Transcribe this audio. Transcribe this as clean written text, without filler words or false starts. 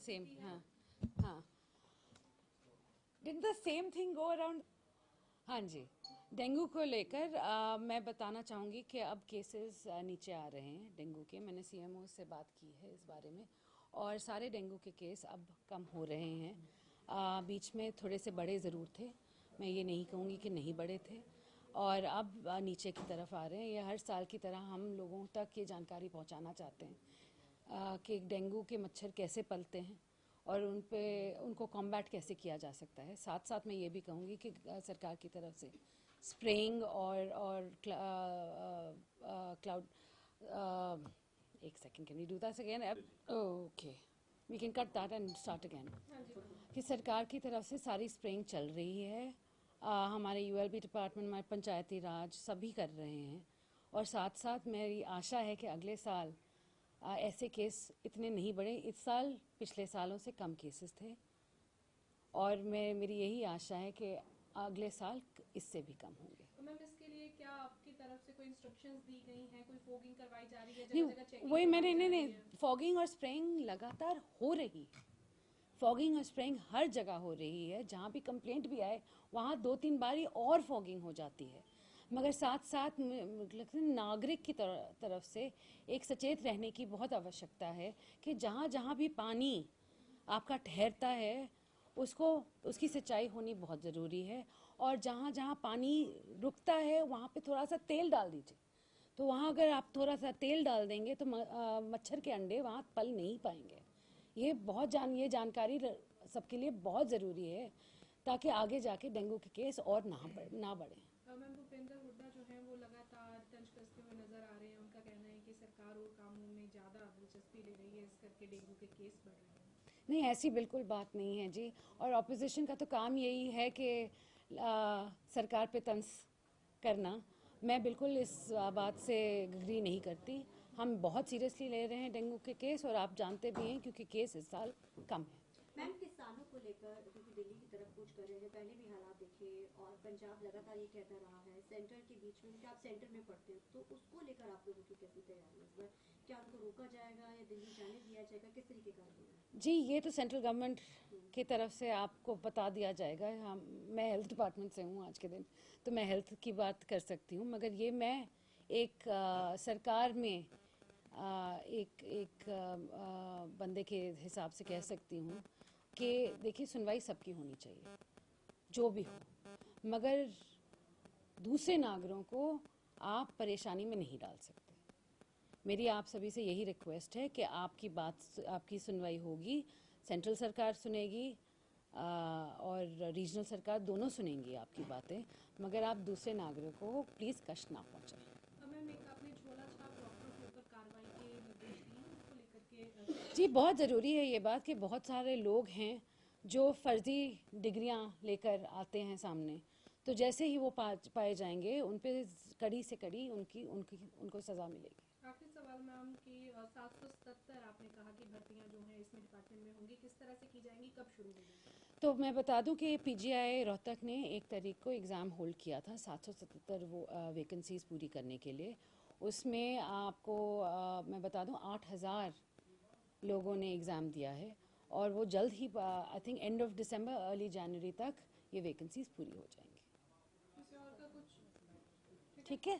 Same, हाँ हाँ, did the same thing go around. हाँ जी, डेंगू को लेकर मैं बताना चाहूँगी कि अब केसेस नीचे आ रहे हैं डेंगू के। मैंने सीएमओ से बात की है इस बारे में, और सारे डेंगू के केस अब कम हो रहे हैं। बीच में थोड़े से बड़े ज़रूर थे, मैं ये नहीं कहूँगी कि नहीं बड़े थे, और अब नीचे की तरफ आ रहे हैं। ये हर साल की तरह हम लोगों तक ये जानकारी पहुँचाना चाहते हैं कि डेंगू के मच्छर कैसे पलते हैं और उनको कॉम्बैट कैसे किया जा सकता है। साथ साथ मैं ये भी कहूँगी कि सरकार की तरफ से स्प्रेइंग और क्लाउड, एक second, can you do that again? Okay, we can cut that and start again. कि सरकार की तरफ से सारी स्प्रेइंग चल रही है, हमारे यूएलबी डिपार्टमेंट, हमारे पंचायती राज सभी कर रहे हैं, और साथ साथ मेरी आशा है कि अगले साल ऐसे केस इतने नहीं बढ़े। इस साल पिछले सालों से कम केसेस थे, और मेरी यही आशा है कि अगले साल इससे भी कम होंगे। तो मैम, इसके लिए क्या आपकी तरफ से कोई इंस्ट्रक्शंस दी गई हैं, कोई फॉगिंग करवाई जा रही है, नहीं, जगह जगह चेकिंग वही मैंने करवाई जा नहीं, रही है? फॉगिंग और स्प्रेइंग लगातार हो रही है। फॉगिंग और स्प्रेइंग हर जगह हो रही है, जहाँ भी कंप्लेंट भी आए वहाँ 2-3 बारी और फॉगिंग हो जाती है। मगर साथ साथ नागरिक की तरफ से एक सचेत रहने की बहुत आवश्यकता है कि जहाँ जहाँ भी पानी आपका ठहरता है उसकी सिंचाई होनी बहुत ज़रूरी है, और जहाँ जहाँ पानी रुकता है वहाँ पे थोड़ा सा तेल डाल दीजिए। तो वहाँ अगर आप थोड़ा सा तेल डाल देंगे तो मच्छर के अंडे वहाँ पल नहीं पाएंगे। ये जानकारी सबके लिए बहुत ज़रूरी है, ताकि आगे जाके डेंगू के केस और ना बढ़े। मैम, भूपेंद्र हुड्डा जो है वो लगातार तंज कसते हुए नजर आ रहे हैं। उनका कहना है कि सरकार और कामों में ज़्यादा दिलचस्पी ले रही है, इस करके डेंगू के केस बढ़ रहे हैं। नहीं, ऐसी बिल्कुल बात नहीं है जी, और ऑपोजिशन का तो काम यही है कि सरकार पे तंज करना। मैं बिल्कुल इस बात से एग्री नहीं करती। हम बहुत सीरियसली ले रहे हैं डेंगू के केस, और आप जानते भी हैं क्योंकि केस इस साल कम है। मैम, किसानों को लेकर क्योंकि दिल्ली की तरफ कूच कर रहे हैं, पहले भी हालात देखे, और पंजाब लगातार ये कहता रहा है सेंटर के बीच में, क्योंकि आप सेंटर में पढ़ते हैं, तो उसको लेकर आप लोगों की कैसी तैयारी है इस बार? क्या उनको रोका जाएगा या दिल्ली जाने दिया जाएगा, किस तरीके का है? जी, ये तो सेंट्रल गवर्नमेंट की तरफ से आपको बता दिया जाएगा। मैं हेल्थ डिपार्टमेंट से हूँ आज के दिन, तो मैं हेल्थ की बात कर सकती हूँ, मगर ये मैं एक सरकार में एक बंदे के हिसाब से कह सकती हूँ कि देखिए, सुनवाई सबकी होनी चाहिए जो भी हो, मगर दूसरे नागरिकों को आप परेशानी में नहीं डाल सकते। मेरी आप सभी से यही रिक्वेस्ट है कि आपकी सुनवाई होगी, सेंट्रल सरकार सुनेगी और रीजनल सरकार, दोनों सुनेंगी आपकी बातें, मगर आप दूसरे नागरिकों को प्लीज़ कष्ट ना पहुंचाएं। मैम, एक आपने झोला छाप डॉक्टरों के ऊपर कार्रवाई के निर्देश दिए हैं, उसको लेकर के जी, बहुत ज़रूरी है ये बात कि बहुत सारे लोग हैं जो फर्जी डिग्रियां लेकर आते हैं सामने, तो जैसे ही वो पाए जाएंगे उन पे कड़ी से कड़ी उनको सज़ा मिलेगी। आखिरी सवाल मैम कि 777 आपने कहा कि भर्तियां जो हैं इसमें डिपार्टमेंट में होंगी, किस तरह से की जाएंगी, कब शुरू होगी? तो मैं बता दूं कि पीजीआई रोहतक ने 1 तारीख को एग्ज़ाम होल्ड किया था 777 वैकेंसीज पूरी करने के लिए। उसमें आपको मैं बता दूं 8000 लोगों ने एग्ज़ाम दिया है, और वो जल्द ही I think end of December early January तक ये वैकेंसीज पूरी हो जाएंगी। किसी और का कुछ ठीक है।